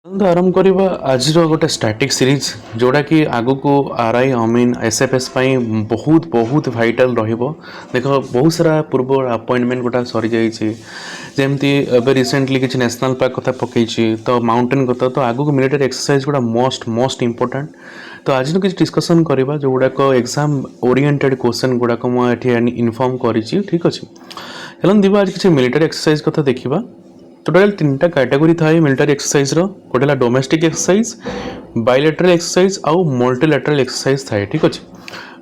तो आरंभ करवा आज गोटे स्टैटिक सीरीज जोड़ा कि आगु को आरआई अमीन एसएफएस बहुत बहुत भाइटाल रहिबो। देख बहुत सारा पूर्व अपॉइंटमेंट गोटा सरी जाइए जमती रिसेंटली किसी नेशनल पार्क कथा पकई तो माउंटेन कथा तो आगु को मिलिटरी एक्सरसाइज गुड़ा मोस्ट इंपोर्टेंट। तो आज किसी डिस्कसन करवा जो गुड़ाक एग्जाम ओरिएंटेड क्वेश्चन गुड़ाक मुझे इनफॉर्म करी ठीक अच्छे। चलन दिवा आज किसी मिलिटरी एक्सरसाइज कथा देखा। टोटाल तीन टा कैटेगरी थाए मिलिटरी एक्सरसाइज रो गोटे डोमेस्टिक एक्सरसाइज बायलैटरल एक्सरसाइज आउ मल्टीलैटरल एक्सरसाइज थाए ठीक अच्छे।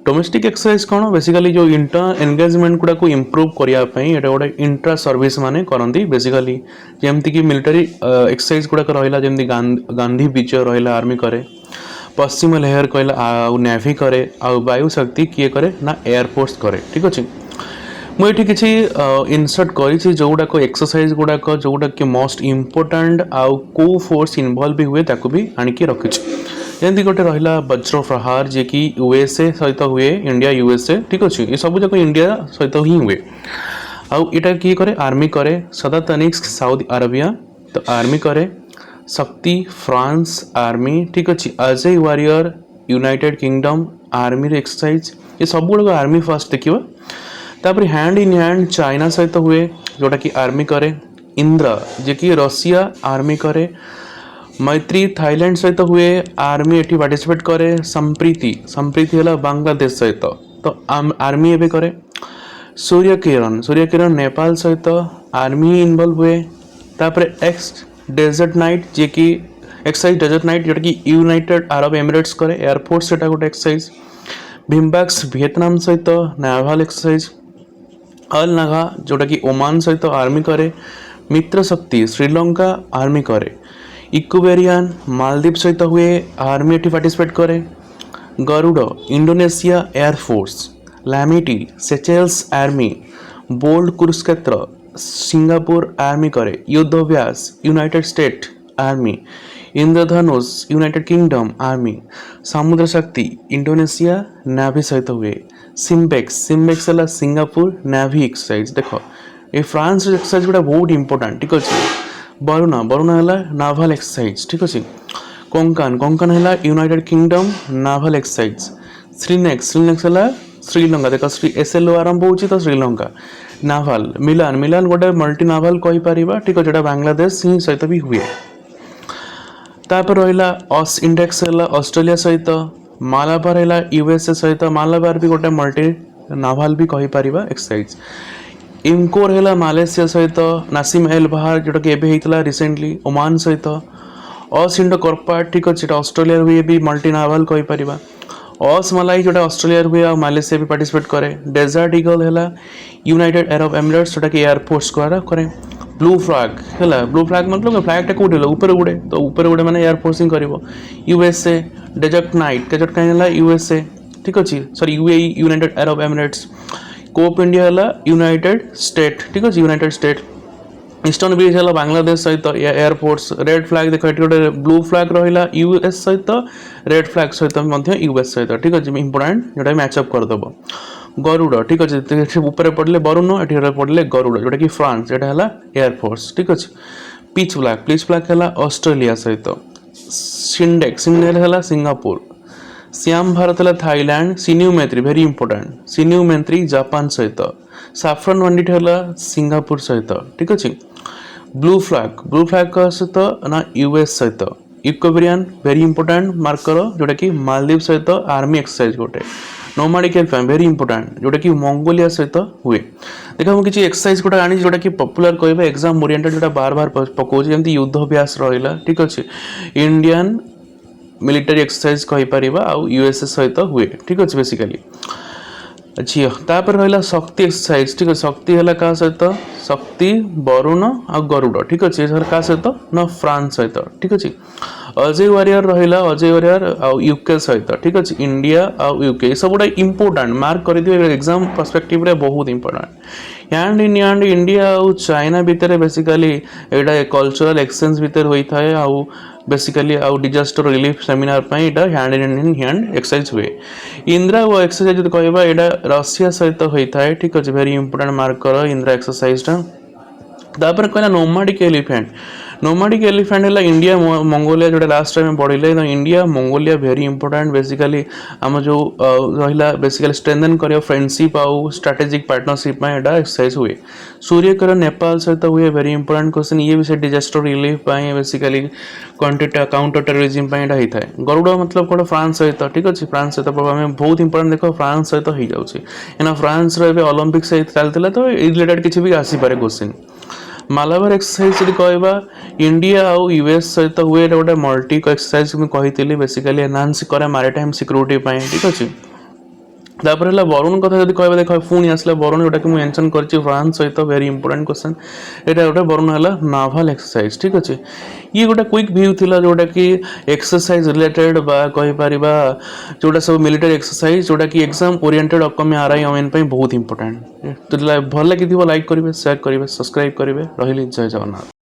डोमेस्टिक एक्सरसाइज कौन बेसिकली जो इंटर एंगेजमेंट गुड़ा को इम्प्रूव करने गोटे इंट्रा सर्विस माने करती बेसिकली जमती कि मिलिटरी एक्सरसाइज गुड़ाक रहा जमी गांधी विजय रहा आर्मी करे पश्चिम लेयर कहला नेवी करे वायु शक्ति किए करे ना एयरफोर्स करे ठीक अच्छे। मुझे किसी इनसर्ट करी जो गुड़ाक एक्सरसाइज गुड़ाक जो गुड़ा कि मोस्ट इम्पोर्टाट आउ को फोर्स इनवल्व भी हुए ताकू भी आणिकी रखी जमी गोटे रहा वज्र प्रहार जी कि यूएसए सहित हुए इंडिया यूएसए ठीक अच्छे ये सब जाक इंडिया सहित ही हुए आउ इटा किए करे आर्मी करे सदातनिक्स साउदी अरेबिया तो आर्मी करे शक्ति फ्रांस आर्मी ठीक अच्छे Ajay warrior United Kingdom army exercise ये सब गुड़ाक आर्मी फास्ट देखा। तापर हैंड इन हैंड चाइना सहित हुए जोटा कि आर्मी करे इंद्र जे कि रशिया आर्मी करे मैत्री थाईलैंड सहित हुए आर्मी एटी पार्टिसिपेट करे संप्रीति है बांग्लादेश सहित तो आर्मी एवं करे सूर्य किरण नेपाल सहित आर्मी इनवल्व हुए। तापर एक्स डेजर्ट नाइट जे कि एक्सरसाइज डेजर्ट नाइट जोटा कि यूनाइटेड अरब एमिरेट्स करे एयरफोर्स से गोटे एक्सरसाइज भिम्बाक्स वियतनाम सहित नाभाल एक्सरसाइज अल नागा जोटा कि ओमान सहित आर्मी करे मित्र शक्ति श्रीलंका आर्मी करे इक्वेरियन मालदीव सहित हुए आर्मी एटी पार्टिसिपेट करे Garuda Indonesia air force Lamitiye Seychelles army bold Kurukshetra Singapore army करे Yudhabhyas United States army Indradhanush United Kingdom army Samudra Shakti Indonesia navy सहित हुए सिम्बेक्स है सिंगापुर नेवी एक्सरसाइज देख ये फ्रांस एक्सरसाइज गुड़ा बहुत इंपोर्टेंट ठीक अच्छे। बरुणा है नाभाल एक्सरसाइज ठीक अच्छे। कोंकण है यूनाइटेड किंगडम नाभाल एक्सरसाइज श्रीनेक्स है श्रीलंका देख श्री एसएलओ आरंभ हो तो श्रीलंका नाभाल मिलान गोटे मल्टी नाभाल कहीपर ठीक अच्छे बांग्लादेश ही सहित भी हुए। तापर रहा ऑस इंडेक्स है ऑस्ट्रेलिया सहित मालाबार है यूएसए सहित मालाबार भी गोटे मल्टी नाभाल भी कहीपर एक्सरसाइज इमकोर है मालेशिया सहित नासिम एल बाहर जोटा कि एवं रिसेंटली ओमान सहित ऑस इंडो कॉर्पाट ठीक अच्छे ऑस्ट्रेलिया हुए भी मल्टी नाभाल कहीपर ऑस मलाई जोटा ऑस्ट्रेलिया हुए और मालेशिया भी पार्टिसिपेट करे डेजर्ट ईगल है यूनाइटेड अरब एमिरेट्स जोटा कि एयरफोर्स द्वारा करे ब्लू फ्लैग मतलब फ्लैग टा कौटे ऊपर उड़े तो ऊपर उड़े मैंने एयरफोर्स ही कर यूएसए डेजर्ट नाइट है यूएसए ठीक अच्छे sorry UAE United Arab Emirates Cope India है यूनाइटेड स्टेट ठीक अच्छे यूनाइटेड स्टेट ईस्टर्न ब्रिज है बांग्लादेश सहित एयरफोर्स रेड फ्लैग देख गोटे ब्लू फ्लैग रहा यूएस सहित रेड फ्लैग सहित यूएस सहित ठीक अच्छे इंपोर्टाट जोटा मैचअप करदेव। गरुड़ ठीक अच्छे ऊपर पड़े वरुण ये पड़े गरुड़ जोटा कि फ्रांस यहाँ है एयरफोर्स ठीक अच्छे। पिच ब्लैक है ऑस्ट्रेलिया सहित सिंडेक्स है सिंगापुर श्याम भारत है थाईलैंड सिन्यू मैत्री वेरी इंपोर्टेंट सिन्यू मैत्री जापान सहित साफ्रन वंडिट है सिंगापुर सहित ठीक अच्छे। ब्लू फ्लैग सहित ना यूएस सहित इक्वेरियन वेरी इंपोर्टेंट मार्कर जोटा कि मालदीव सहित आर्मी एक्सरसाइज गोटे नोमैडिक एल्फाइन वेरी इंपोर्टेंट जोटा कि मंगोलिया सहित हुए। देखा मुझे किसी एक्सरसाइज गोटा आनी जोटा कि पॉपुलर कहबा एग्जाम ओरिएंटेड जोटा बार बार पकाउछ जमती युद्धव्यास रहा ठीक अच्छे इंडियन मिलिटरी एक्सरसाइज कहीपर आउ यूएसए सहित हुए ठीक अच्छे बेसिकली अच्छी। तापर रहा शक्ति एक्सरसाइज ठीक है शक्ति है क्या सहित शक्ति वरुण आ गरुड़ ठीक अच्छे क्या सहित ना फ्रांस सहित ठीक अच्छे। अजय वारियर रहा अजय वारियर आउ यूके सहित ठीक अच्छे इंडिया आउ यूके सब गुड़ा इंपोर्टाट मार्क कर एग्जाम पर्सपेक्टिव रे बहुत important. Hand in hand India आउ चाइना भितर बेसिकली यहाँ कल्चरल एक्सचेंज भितर होता है आउ बेसिकली आउ डिजास्टर रिलीफ सेमिनार यहाँ हैंड इन हैंड एक्सरसाइज हुए। इंदिरा वो एक्सरसाइज जो कहवा यहाँ रशिया सहित होता है ठीक अच्छे वेरी इंपोर्टाट मार्क कर इंदिरा एक्सरसाइज। तापर कहला नोमाडिक एलिफेंट है इंडिया मंगोलिया जोटा लास्ट टाइम पढ़ले तो India Mongolia very important basically आम जो रहा बेसिकली स्ट्रेंथन कर फ्रेंडशिप आउ स्ट्रेटेजिक पार्टनरशिप एक्सरसाइज हुए सूर्यकर नेपाल सहित हुए वेरी इंपोर्टेंट क्वेश्चन ये भी से disaster relief basically counter terrorism होता है गरुड़ मतलब कौन फ्रांस सहित ठीक अच्छे फ्रांस सहित आम बहुत इंपोर्टेंट देख फ्रांस सहित हो जाए फ्रांस ओलंपिक्स चलता तो रिलेटेड किसी भी आसीपे क्वेश्चन मालाबार एक्सरसाइज कहवा इंडिया आउ यूएस सहित हुए गोटे मल्टी एक्सरसाइज कही बेसिकली एनहांस करे मैरिटाइम सिक्योरिटी ठीक अच्छे तापर है वरुण कथा जब कह देख पुणी आसला वरुण जोटा कि मेंशन कर फ्रांस सहित वेरी इंपोर्टेंट क्वेश्चन यहाँ गोटे वरुण है नाभाल एक्सरसाइज ठीक अच्छे ये गोटे क्विक व्यू थिला जोटा कि एक्सरसाइज रिलेटेड कहीपर जोटा सब मिलिटरी एक्सरसाइज जोटा कि exam oriented upcoming RI amen बहुत इंपोर्टेंट तो भल लगी लाइक करेंगे शेयर करेंगे सब्सक्राइब करेंगे रही जय जगन्नाथ।